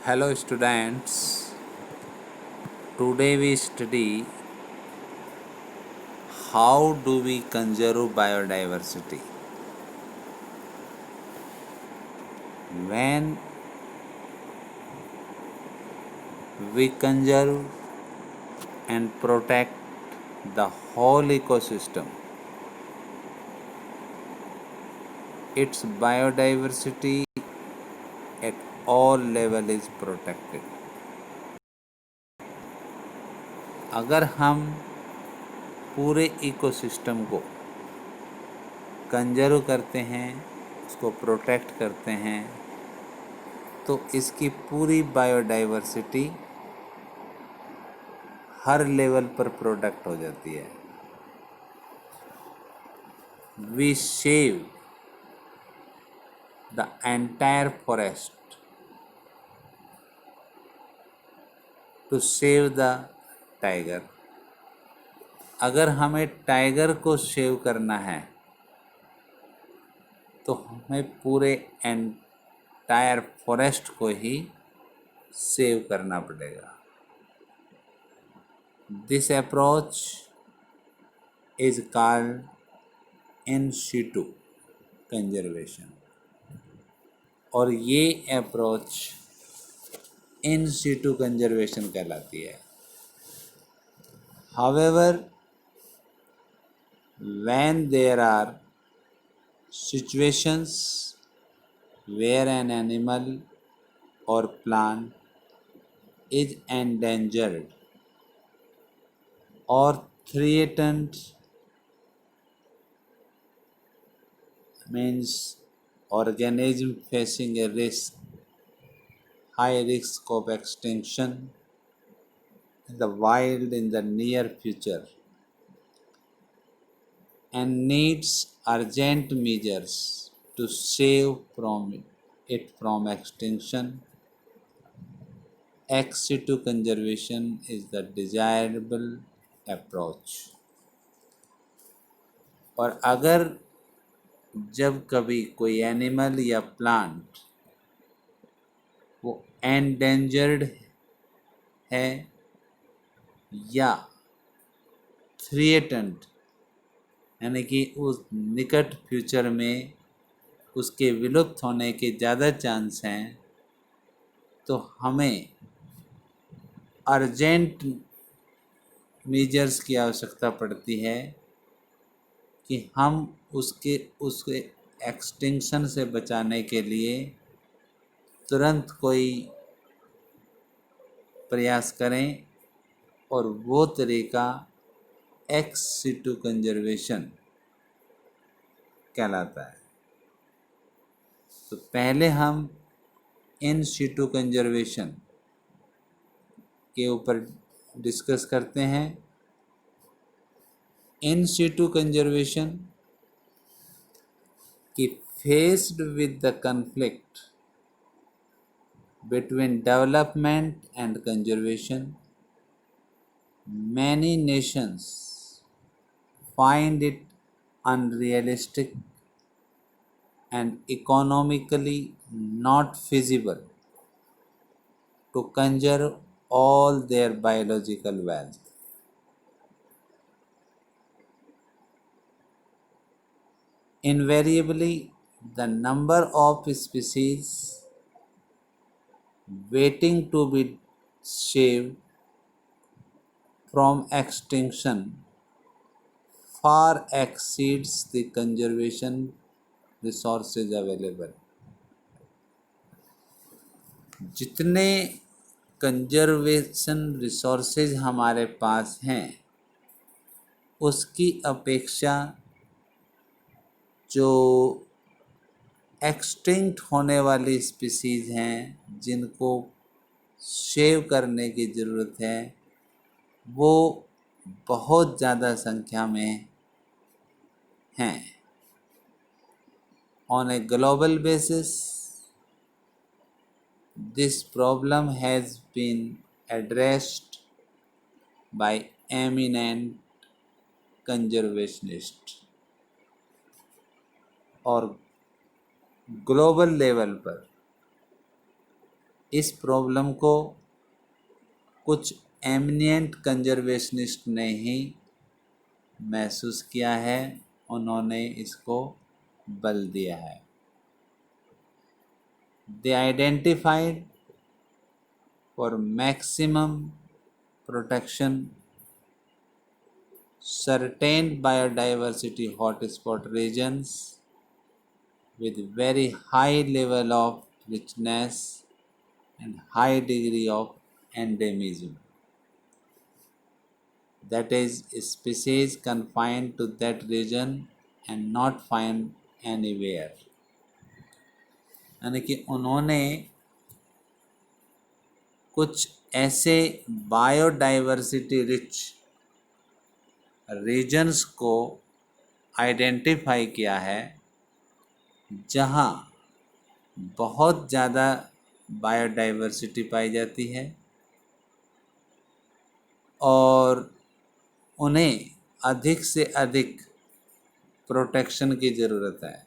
Hello students, today we study how do we conserve biodiversity. When we conserve and protect the whole ecosystem, its biodiversity at all level is protected. अगर हम पूरे ecosystem को conserve करते हैं, उसको protect करते हैं, तो इसकी पूरी बायोडाइवर्सिटी हर लेवल पर प्रोटेक्ट हो जाती है. We save the entire forest to save the tiger. अगर हमें टाइगर को सेव करना है तो हमें पूरे एंटायर फॉरेस्ट को ही सेव करना पड़ेगा. This approach is called in situ conservation और ये अप्रोच इन सीटू कंजर्वेशन कहलाती है. However, when there are situations where an animal or plant is endangered or threatened, means organism facing a high risk of extinction in the wild in the near future and needs urgent measures to save it from extinction, ex situ conservation is the desirable approach. और अगर जब कभी कोई animal या plant वो endangered है या थ्रिएटेंड यानी कि उस निकट फ्यूचर में उसके विलुप्त होने के ज़्यादा चांस हैं, तो हमें अर्जेंट मेजर्स की आवश्यकता पड़ती है कि हम उसके एक्सटिंक्शन से बचाने के लिए तुरंत कोई प्रयास करें और वो तरीका एक्स सिटू कंजर्वेशन कहलाता है. तो पहले हम इन सिटू कंजर्वेशन के ऊपर डिस्कस करते हैं. इन सिटू कंजर्वेशन की faced with the conflict between development and conservation, many nations find it unrealistic and economically not feasible to conserve all their biological wealth. Invariably, the number of species waiting to be saved from extinction far exceeds the conservation resources available. जितने conservation resources हमारे पास हैं उसकी अपेक्षा जो extinct होने वाली species हैं जिनको सेव करने की ज़रूरत है वो बहुत ज़्यादा संख्या में हैं. On a global basis, this problem has been addressed by eminent conservationists और ग्लोबल लेवल पर इस प्रॉब्लम को कुछ एमिनेंट कंजर्वेशनिस्ट ने ही महसूस किया है, उन्होंने इसको बल दिया है। They identified for maximum protection certain biodiversity hotspot regions with very high level of richness and high degree of endemism. That is, species confined to that region and not found anywhere. यानी कि उन्होंने कुछ ऐसे biodiversity rich regions को identify किया है जहाँ बहुत ज़्यादा बायोडाइवर्सिटी पाई जाती है और उन्हें अधिक से अधिक प्रोटेक्शन की ज़रूरत है।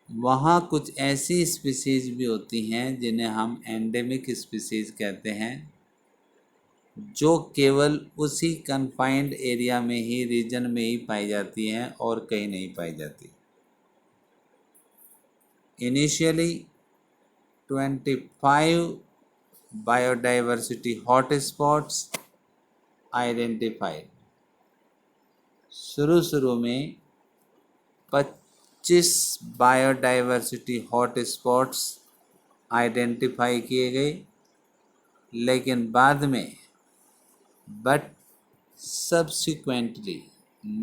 वहाँ कुछ ऐसी स्पीसीज़ भी होती हैं जिन्हें हम एंडेमिक स्पीसीज़ कहते हैं, जो केवल उसी कन्फाइंड एरिया में ही, रीजन में ही पाई जाती हैं और कहीं नहीं पाई जाती। Initially 25 biodiversity hotspots identified. शुरू में 25 बायोडाइवर्सिटी हॉटस्पॉट्स आइडेंटिफाई किए गए, लेकिन बाद में but subsequently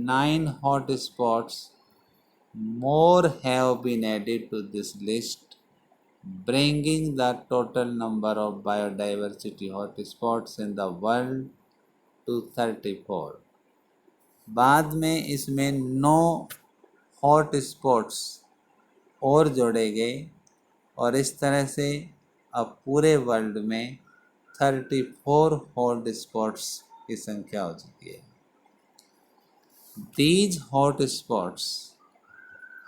9 hotspots more have been added to this list, bringing the total number of biodiversity hotspots in the world to 34. बाद में इसमें 9 हॉटस्पॉट्स और जोड़े गए और इस तरह से अब पूरे वर्ल्ड में 34 हॉटस्पॉट्स की संख्या हो चुकी है। These hotspots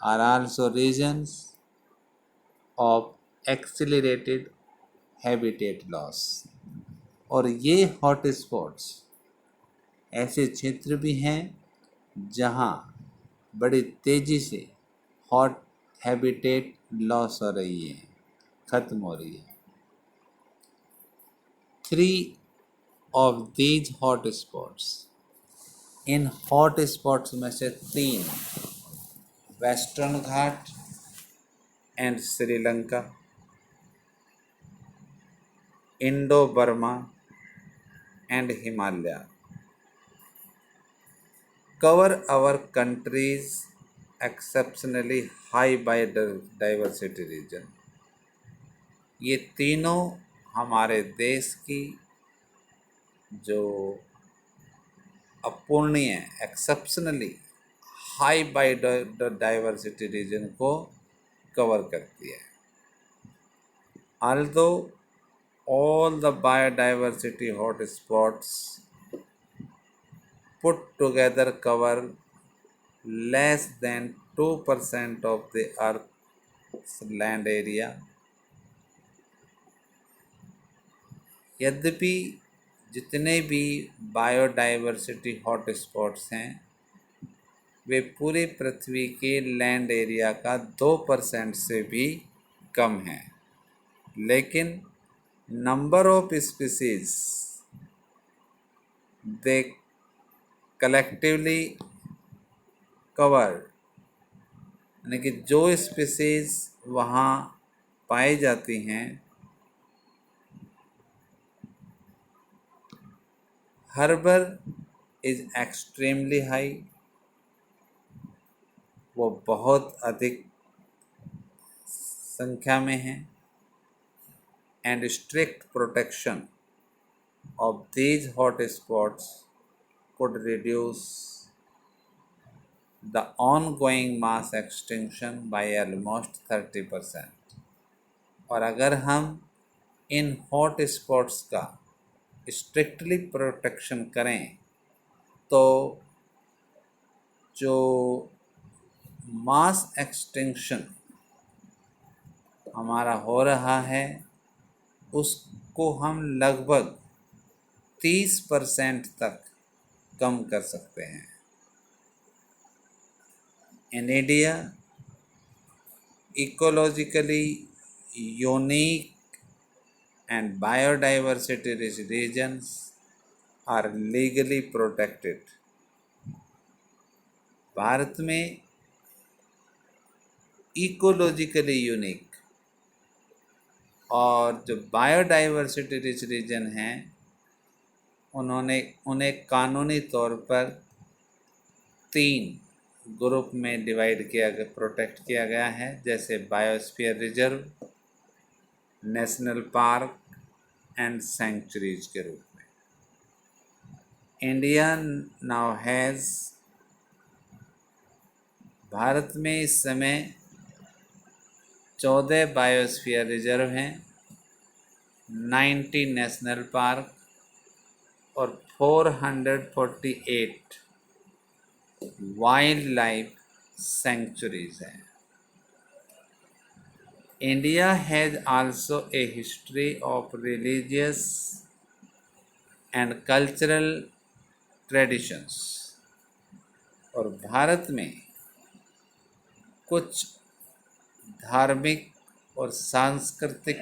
are also regions of accelerated habitat loss। और ये हॉटस्पॉट्स ऐसे क्षेत्र भी हैं जहाँ बड़ी तेज़ी से हॉट हैबिटेट लॉस हो रही है, ख़त्म हो रही है। 3 of these hotspots, in hotspots में से 3 western Ghat and Sri Lanka, Indo Burma and Himalaya cover our country's exceptionally high biodiversity region। ये तीनों हमारे देश की जो अपूर्णीय एक्सेप्शनली हाई बायोडाइवर्सिटी रीजन को कवर करती है। Although all the biodiversity hotspots put together cover less than 2% of the Earth's land area, यद्यपि जितने भी बायोडाइवर्सिटी हॉटस्पॉट्स हैं वे पूरी पृथ्वी के लैंड एरिया का 2% से भी कम है, लेकिन number of species they collectively cover, यानी कि जो स्पीसीज वहाँ पाई जाती हैं हर्बर इज एक्सट्रीमली हाई, वो बहुत अधिक संख्या में है, and strict protection of these hotspots could reduce the ongoing mass extinction by almost 30%। और अगर हम इन हॉट स्पॉट्स का स्ट्रिक्टली प्रोटेक्शन करें तो जो मास एक्सटिंक्शन हमारा हो रहा है उसको हम लगभग 30% तक कम कर सकते हैं। In India, ecologically unique and biodiversity regions are legally protected। Bharat में इकोलॉजिकली यूनिक और जो बायोडाइवर्सिटी रिच रीजन हैं उन्हें कानूनी तौर पर 3 ग्रुप में डिवाइड किया गया, प्रोटेक्ट किया गया है, जैसे biosphere reserve, national park and sanctuaries के रूप में। इंडिया नाउ हैज़, भारत में इस समय 14 बायोस्फीयर रिजर्व हैं, 90 नेशनल पार्क और 448 वाइल्ड लाइफ सेंचुरीज हैं। India has also a history of religious and cultural traditions। और भारत में कुछ धार्मिक और सांस्कृतिक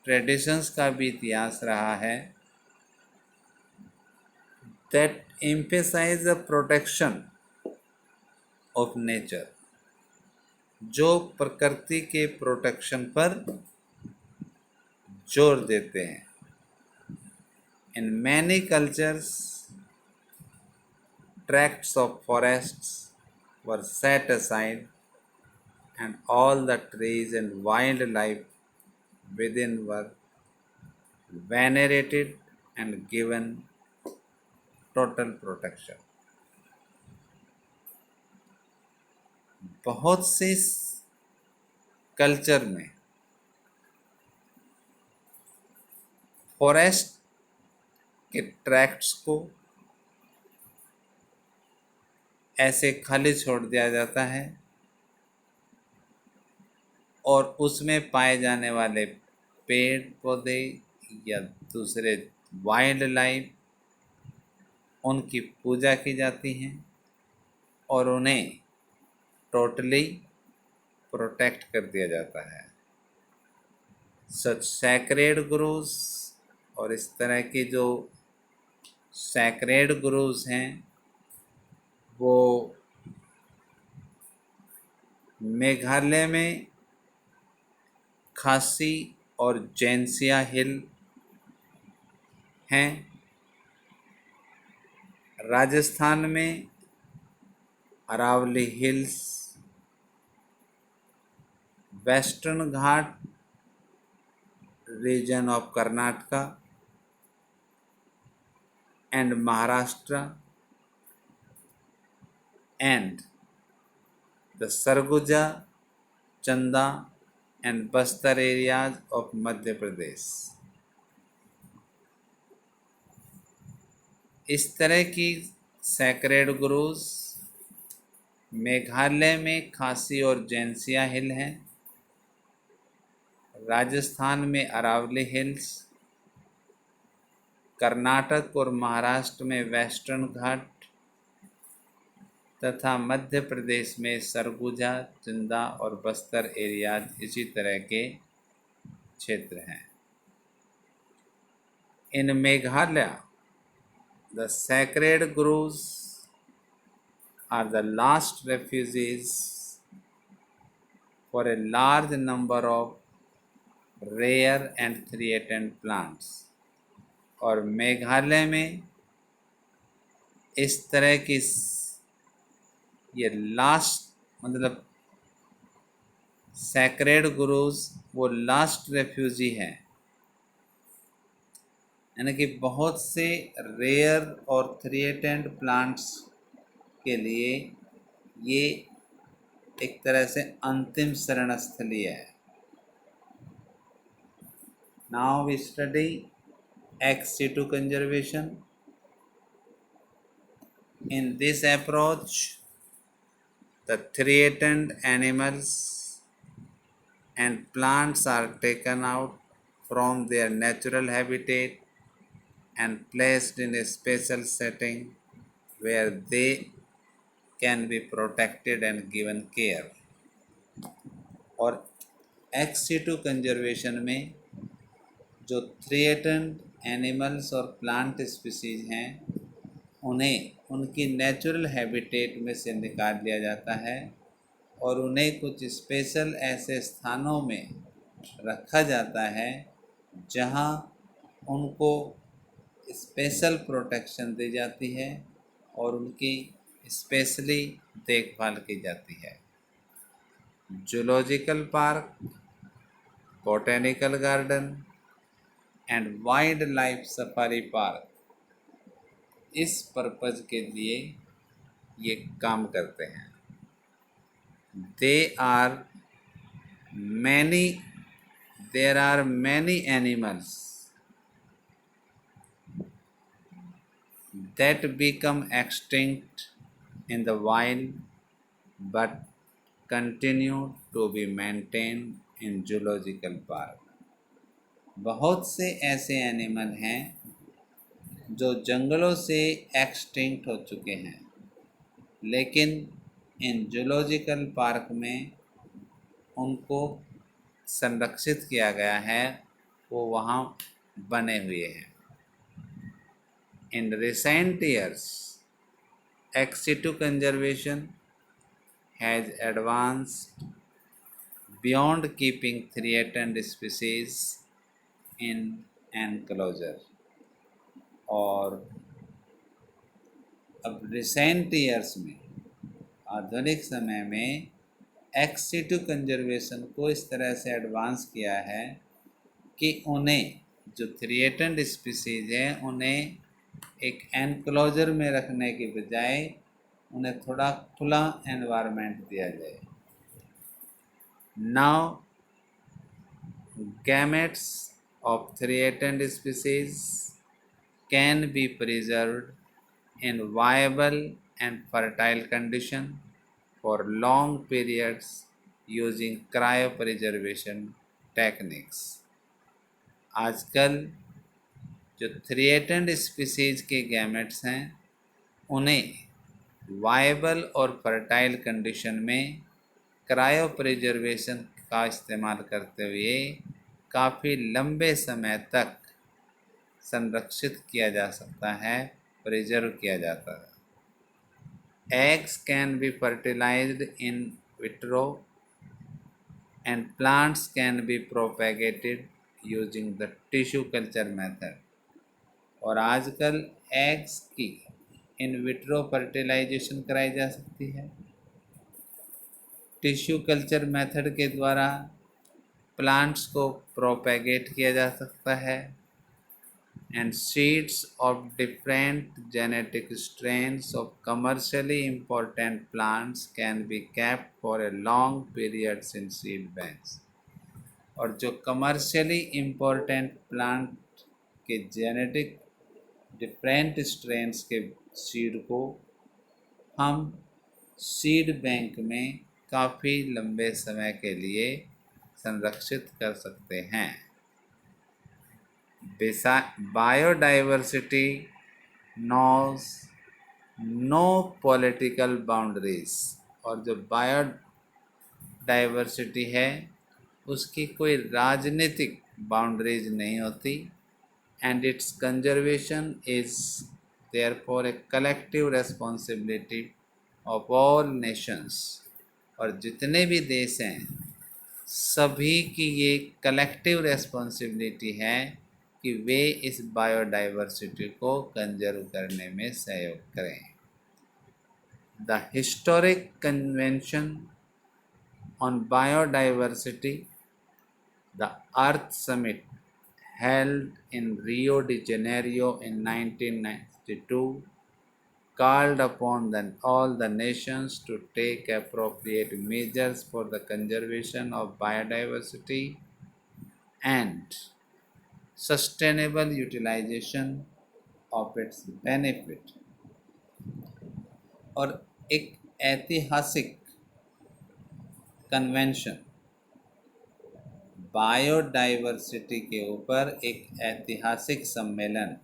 ट्रेडिशंस का भी इतिहास रहा है that emphasize the protection of nature, जो प्रकृति के प्रोटेक्शन पर जोर देते हैं। In many cultures, tracts of forests were set aside and all the trees and wildlife within were venerated and given total protection। बहुत से कल्चर में फॉरेस्ट के ट्रैक्ट्स को ऐसे खाली छोड़ दिया जाता है और उसमें पाए जाने वाले पेड़ पौधे या दूसरे वाइल्ड लाइफ, उनकी पूजा की जाती है और उन्हें टोटली प्रोटेक्ट कर दिया जाता है। सच सैक्रेड गुरुज, और इस तरह के जो सैक्रेड गुरुज हैं वो मेघालय में खासी और जैंसिया हिल हैं, राजस्थान में अरावली हिल्स, वेस्टर्न घाट region of Karnataka and Maharashtra and the Surguja, Chanda and Bastar areas of Madhya Pradesh. इस तरह की सैक्रेड गुरुज मेघालय में खासी और जैंसिया हिल हैं, राजस्थान में अरावली हिल्स, कर्नाटक और महाराष्ट्र में वेस्टर्न घाट तथा मध्य प्रदेश में सरगुजा, चंदा और बस्तर एरियाज इसी तरह के क्षेत्र हैं। इन Meghalaya the sacred groves are the last refuges for a large number of rare and threatened plants। और मेघालय में इस तरह की ये लास्ट, मतलब सैक्रेड गुरुज वो लास्ट रेफ्यूजी हैं, यानी कि बहुत से रेयर और थ्रेटेंड प्लांट्स के लिए ये एक तरह से अंतिम शरण स्थली है। Now we study ex situ conservation। In this approach, the threatened animals and plants are taken out from their natural habitat and placed in a special setting where they can be protected and given care. और x to conservation में जो threatened animals और plant species हैं उन्हें उनकी natural habitat में से निकाल लिया जाता है और उन्हें कुछ स्पेशल ऐसे स्थानों में रखा जाता है जहां उनको स्पेशल प्रोटेक्शन दी जाती है और उनकी स्पेशली देखभाल की जाती है। Zoological park, botanical garden and wildlife safari park इस पर्पज़ के लिए ये काम करते हैं। They are many there are many animals that become extinct in the wild but continue to be maintained in zoological park। बहुत से ऐसे एनिमल हैं जो जंगलों से एक्सटिंक्ट हो चुके हैं लेकिन इन जूलॉजिकल पार्क में उनको संरक्षित किया गया है, वो वहाँ बने हुए हैं। In recent years, ex situ conservation has advanced beyond keeping threatened species in enclosure। और अब रिसेंट ईयर्स में, आधुनिक समय में एक्स सिटू कंजर्वेशन को इस तरह से एडवांस किया है कि उन्हें जो थ्रेटन्ड स्पीसीज हैं उन्हें एक एनक्लोजर में रखने के बजाय उन्हें थोड़ा खुला एनवायरनमेंट दिया जाए। Now gametes of threatened species can be preserved in viable and fertile condition for long periods using cryo preservation techniques. आजकल जो थ्रेटन्ड स्पीसीज के गैमेट्स हैं उन्हें वायबल और फर्टाइल कंडीशन में क्रायो प्रिजर्वेशन का इस्तेमाल करते हुए काफ़ी लंबे समय तक संरक्षित किया जा सकता है, प्रिजर्व किया जाता है। Eggs can be fertilised in vitro and plants can be propagated using the tissue culture method. और आजकल एग्स की इन विट्रो फर्टिलाइजेशन कराई जा सकती है। टिश्यू कल्चर मेथड के द्वारा प्लांट्स को प्रोपेगेट किया जा सकता है and seeds of different genetic strains of commercially important plants can be kept for a long periods in seed banks. और जो कमर्शियली इम्पोर्टेंट प्लांट के जेनेटिक डिफरेंट स्ट्रेन्स के सीड को हम सीड बैंक में काफ़ी लंबे समय के लिए संरक्षित कर सकते हैं। Biodiversity knows no political boundaries. और जो बायोडाइवर्सिटी है उसकी कोई राजनीतिक बाउंड्रीज नहीं होती and its conservation is therefore a collective responsibility of all nations। और जितने भी देश हैं सभी की ये कलेक्टिव रेस्पॉन्सिबिलिटी है कि वे इस बायोडाइवर्सिटी को कंजर्व करने में सहयोग करें। The historic convention on biodiversity, the earth summit held in Rio de Janeiro in 1992 called upon all the nations to take appropriate measures for the conservation of biodiversity and sustainable utilization of its benefit। और एक ऐतिहासिक convention biodiversity के ऊपर एक ऐतिहासिक सम्मेलन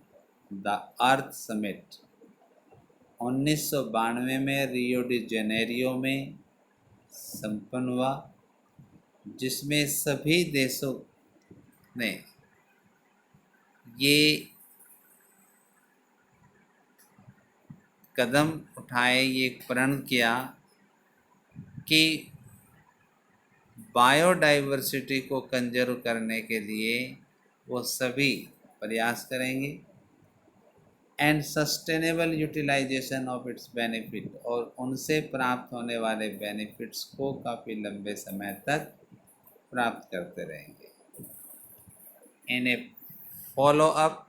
the earth summit 1992 में Rio de Janeiro में संपन्न हुआ, जिसमें सभी देशों ने ये कदम उठाए, ये प्रण किया कि बायोडाइवर्सिटी को कंजर्व करने के लिए वो सभी प्रयास करेंगे and sustainable utilisation of its benefit, और उनसे प्राप्त होने वाले बेनिफिट्स को काफ़ी लंबे समय तक प्राप्त करते रहेंगे। In a follow up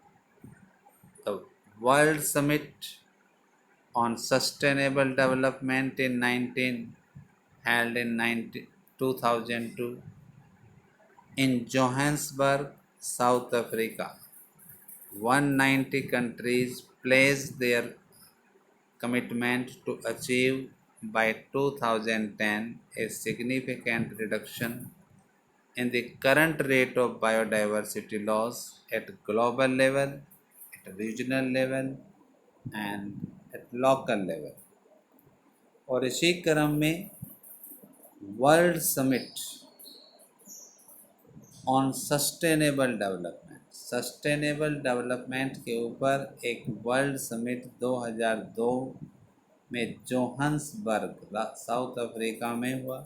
the world summit on sustainable development in 19 held in 2002 in Johannesburg, South Africa. 190 countries pledged their commitment to achieve by 2010 a significant reduction in the current rate of biodiversity loss at global level, at regional level and at local level. और इसी क्रम में world summit on sustainable development के ऊपर एक world summit 2002 में Johannesburg, south Africa में हुआ,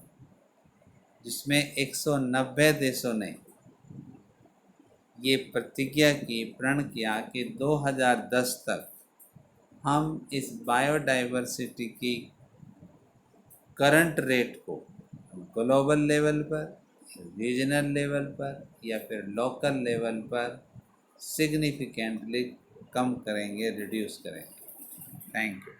जिसमें 190 देशों ने ये प्रतिज्ञा की, प्रण किया कि 2010 तक हम इस बायोडाइवर्सिटी की करंट रेट को ग्लोबल लेवल पर, रीजनल लेवल पर या फिर लोकल लेवल पर सिग्निफिकेंटली कम करेंगे, रिड्यूस करेंगे। Thank you.